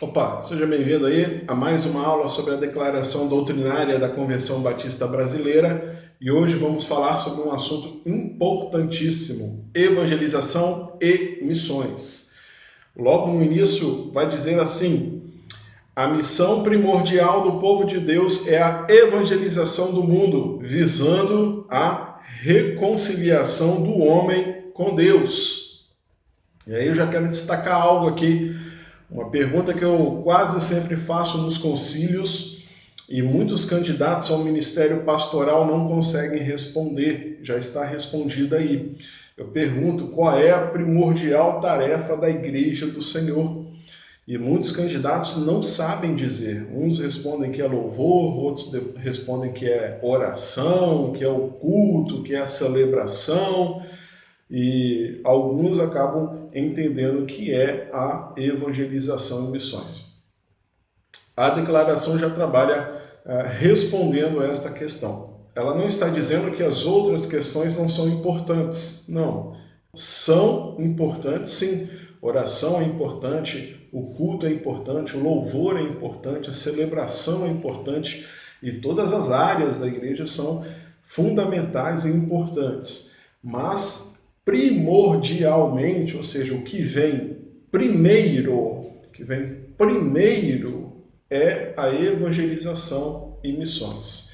Opa, seja bem-vindo aí a mais uma aula sobre a declaração doutrinária da Convenção Batista Brasileira e hoje vamos falar sobre um assunto importantíssimo: evangelização e missões. Logo no início vai dizer assim: a missão primordial do povo de Deus é a evangelização do mundo, visando a reconciliação do homem com Deus. E aí eu já quero destacar algo aqui. Uma pergunta que eu quase sempre faço nos concílios e muitos candidatos ao ministério pastoral não conseguem responder, já está respondida aí. Eu pergunto qual é a primordial tarefa da Igreja do Senhor. E muitos candidatos não sabem dizer. Uns respondem que é louvor, outros respondem que é oração, que é o culto, que é a celebração. E alguns acabam entendendo que é a evangelização e missões. A declaração já trabalha respondendo esta questão. Ela não está dizendo que as outras questões não são importantes. Não, são importantes sim. Oração é importante, o culto é importante, o louvor é importante, a celebração é importante e todas as áreas da igreja são fundamentais e importantes. Mas primordialmente, ou seja, o que vem primeiro, é a evangelização e missões.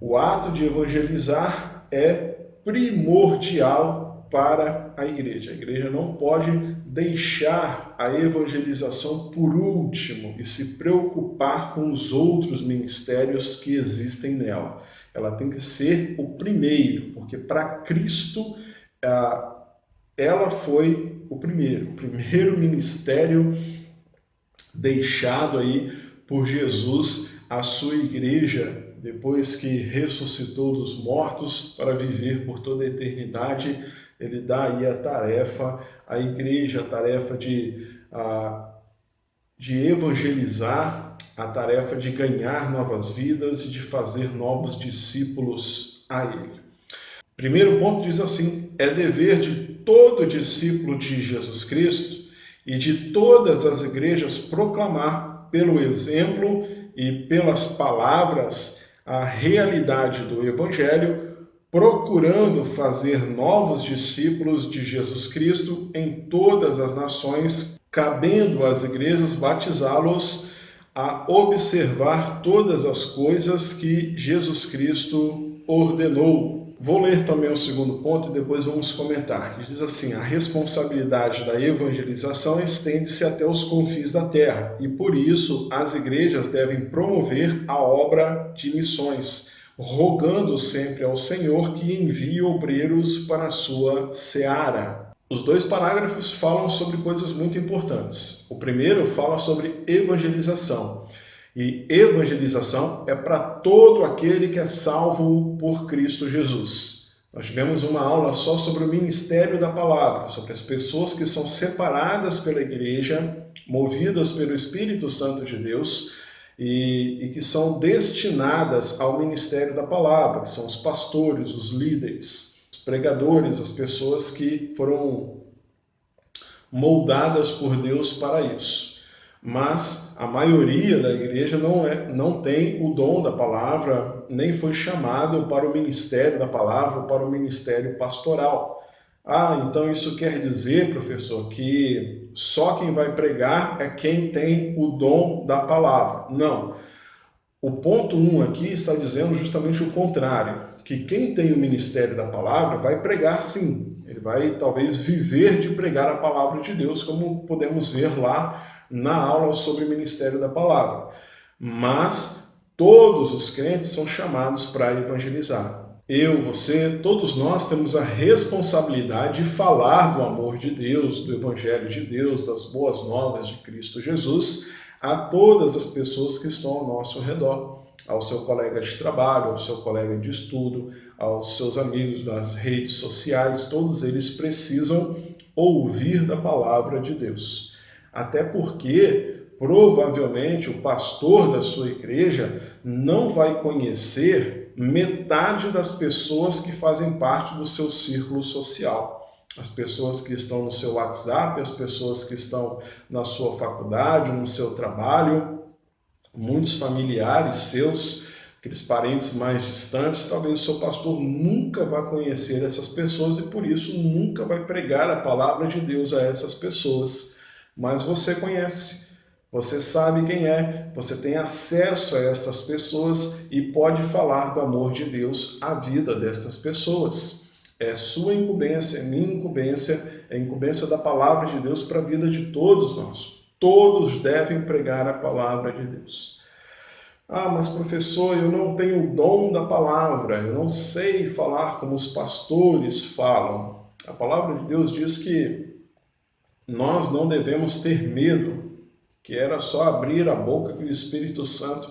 O ato de evangelizar é primordial para a igreja. A igreja não pode deixar a evangelização por último e se preocupar com os outros ministérios que existem nela. Ela tem que ser o primeiro, porque para Cristo ela foi o primeiro ministério deixado aí por Jesus à sua igreja, depois que ressuscitou dos mortos para viver por toda a eternidade. Ele dá aí a tarefa à igreja, a tarefa de evangelizar, a tarefa de ganhar novas vidas e de fazer novos discípulos a ele. Primeiro ponto diz assim: é dever de todo discípulo de Jesus Cristo e de todas as igrejas proclamar pelo exemplo e pelas palavras a realidade do Evangelho, procurando fazer novos discípulos de Jesus Cristo em todas as nações, cabendo às igrejas batizá-los a observar todas as coisas que Jesus Cristo ordenou. Vou ler também o segundo ponto e depois vamos comentar. Diz assim: a responsabilidade da evangelização estende-se até os confins da terra e, por isso, as igrejas devem promover a obra de missões, rogando sempre ao Senhor que envie obreiros para a sua seara. Os dois parágrafos falam sobre coisas muito importantes. O primeiro fala sobre evangelização. E evangelização é para todo aquele que é salvo por Cristo Jesus. Nós tivemos uma aula só sobre o ministério da palavra, sobre as pessoas que são separadas pela igreja, movidas pelo Espírito Santo de Deus e que são destinadas ao ministério da palavra, que são os pastores, os líderes, os pregadores, as pessoas que foram moldadas por Deus para isso. Mas a maioria da igreja não tem o dom da palavra, nem foi chamado para o ministério da palavra, para o ministério pastoral. Então isso quer dizer, professor, que só quem vai pregar é quem tem o dom da palavra. Não. O ponto 1 aqui está dizendo justamente o contrário, que quem tem o ministério da palavra vai pregar sim. Ele vai talvez viver de pregar a palavra de Deus, como podemos ver lá na aula sobre o ministério da palavra. Mas todos os crentes são chamados para evangelizar. Eu, você, todos nós temos a responsabilidade de falar do amor de Deus, do evangelho de Deus, das boas novas de Cristo Jesus a todas as pessoas que estão ao nosso redor, ao seu colega de trabalho, ao seu colega de estudo, aos seus amigos das redes sociais. Todos eles precisam ouvir da palavra de Deus. Até porque, provavelmente, o pastor da sua igreja não vai conhecer metade das pessoas que fazem parte do seu círculo social. as pessoas que estão no seu WhatsApp, as pessoas que estão na sua faculdade, no seu trabalho, muitos familiares seus, aqueles parentes mais distantes. Talvez o seu pastor nunca vá conhecer essas pessoas e por isso nunca vai pregar a palavra de Deus a essas pessoas. Mas você conhece, você sabe quem é, você tem acesso a essas pessoas e pode falar do amor de Deus à vida dessas pessoas. É sua incumbência, é minha incumbência, é a incumbência da palavra de Deus para a vida de todos nós. Todos devem pregar a palavra de Deus. Ah, mas professor, eu não tenho o dom da palavra, eu não sei falar como os pastores falam. A palavra de Deus diz que nós não devemos ter medo, que era só abrir a boca que o Espírito Santo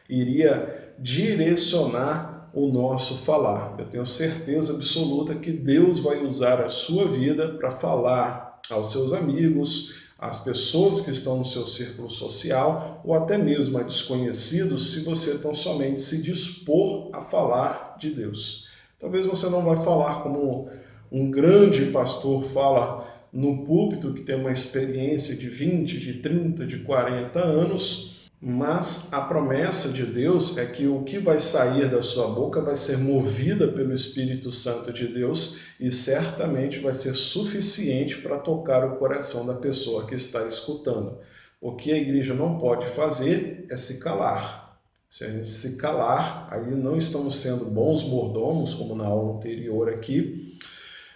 iria direcionar o nosso falar. Eu tenho certeza absoluta que Deus vai usar a sua vida para falar aos seus amigos, às pessoas que estão no seu círculo social, ou até mesmo a desconhecidos, se você tão somente se dispor a falar de Deus. Talvez você não vai falar como um grande pastor fala no púlpito, que tem uma experiência de 20, de 30, de 40 anos, mas a promessa de Deus é que o que vai sair da sua boca vai ser movida pelo Espírito Santo de Deus e certamente vai ser suficiente para tocar o coração da pessoa que está escutando. O que a igreja não pode fazer é se calar. Se a gente se calar, aí não estamos sendo bons mordomos, como na aula anterior aqui,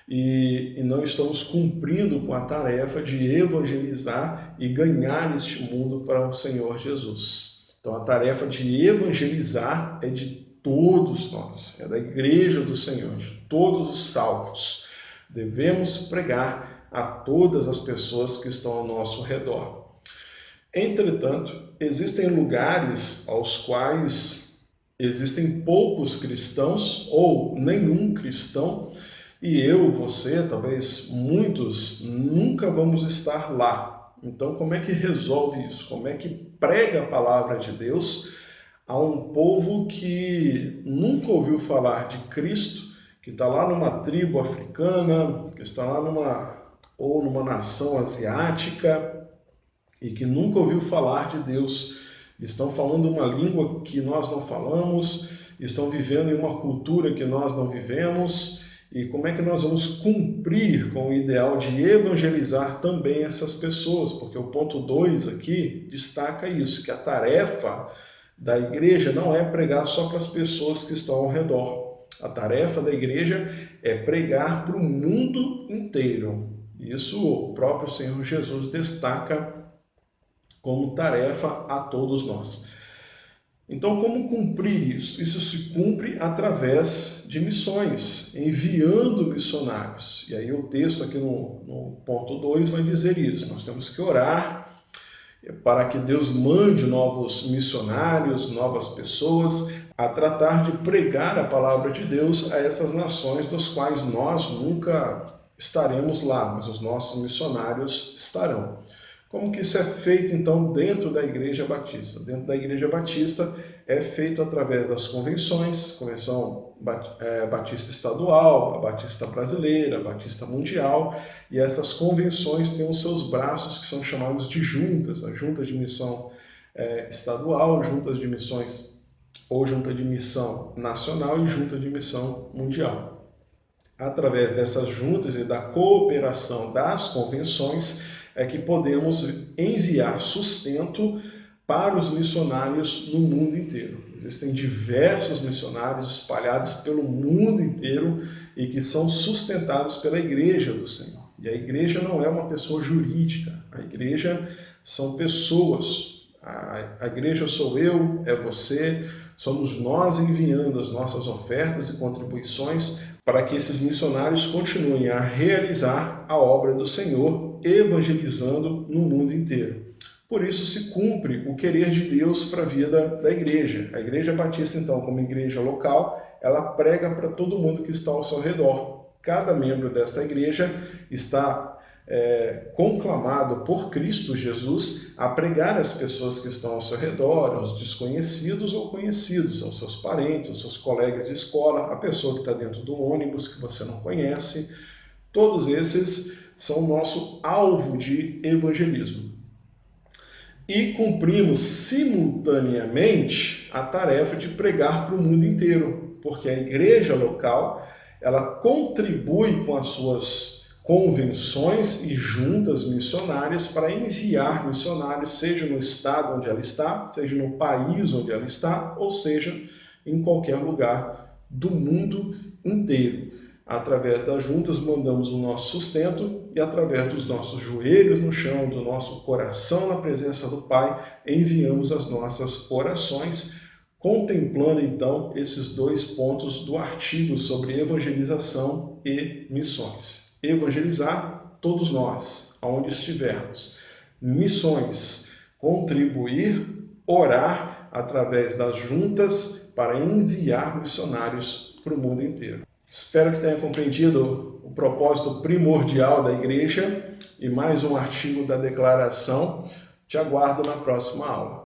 e não estamos cumprindo com a tarefa de evangelizar e ganhar este mundo para o Senhor Jesus. Então a tarefa de evangelizar é de todos nós, é da igreja do Senhor, de todos os salvos. Devemos pregar a todas as pessoas que estão ao nosso redor. Entretanto, existem lugares aos quais existem poucos cristãos ou nenhum cristão. E eu, você, talvez muitos, nunca vamos estar lá. Então, como é que resolve isso? Como é que prega a palavra de Deus a um povo que nunca ouviu falar de Cristo, que está lá numa tribo africana, que está lá numa nação asiática e que nunca ouviu falar de Deus? Estão falando uma língua que nós não falamos, estão vivendo em uma cultura que nós não vivemos. E como é que nós vamos cumprir com o ideal de evangelizar também essas pessoas? Porque o ponto 2 aqui destaca isso, que a tarefa da igreja não é pregar só para as pessoas que estão ao redor. A tarefa da igreja é pregar para o mundo inteiro. Isso o próprio Senhor Jesus destaca como tarefa a todos nós. Então, como cumprir isso? Isso se cumpre através de missões, enviando missionários. E aí o texto aqui no ponto 2 vai dizer isso. Nós temos que orar para que Deus mande novos missionários, novas pessoas, a tratar de pregar a palavra de Deus a essas nações das quais nós nunca estaremos lá, mas os nossos missionários estarão. Como que isso é feito, então, dentro da Igreja Batista? Dentro da Igreja Batista é feito através das convenções, Convenção Batista Estadual, a Batista Brasileira, a Batista Mundial, e essas convenções têm os seus braços que são chamados de juntas, a Junta de Missão Estadual, Juntas de Missões, ou Junta de Missão Nacional e Junta de Missão Mundial. Através dessas juntas e da cooperação das convenções, é que podemos enviar sustento para os missionários no mundo inteiro. Existem diversos missionários espalhados pelo mundo inteiro e que são sustentados pela Igreja do Senhor. E a igreja não é uma pessoa jurídica, a igreja são pessoas. A igreja sou eu, é você, somos nós enviando as nossas ofertas e contribuições para que esses missionários continuem a realizar a obra do Senhor, evangelizando no mundo inteiro. Por isso se cumpre o querer de Deus para a vida da igreja. A Igreja Batista, então, como igreja local, ela prega para todo mundo que está ao seu redor. Cada membro desta igreja está conclamado por Cristo Jesus a pregar às pessoas que estão ao seu redor, aos desconhecidos ou conhecidos, aos seus parentes, aos seus colegas de escola, a pessoa que está dentro do ônibus que você não conhece. Todos esses são nosso alvo de evangelismo. E cumprimos simultaneamente a tarefa de pregar para o mundo inteiro, porque a igreja local, ela contribui com as suas convenções e juntas missionárias para enviar missionários, seja no estado onde ela está, seja no país onde ela está, ou seja, em qualquer lugar do mundo inteiro. Através das juntas mandamos o nosso sustento e através dos nossos joelhos no chão, do nosso coração na presença do Pai, enviamos as nossas orações, contemplando então esses dois pontos do artigo sobre evangelização e missões. Evangelizar todos nós, aonde estivermos. Missões, contribuir, orar através das juntas para enviar missionários para o mundo inteiro. Espero que tenha compreendido o propósito primordial da igreja e mais um artigo da declaração. Te aguardo na próxima aula.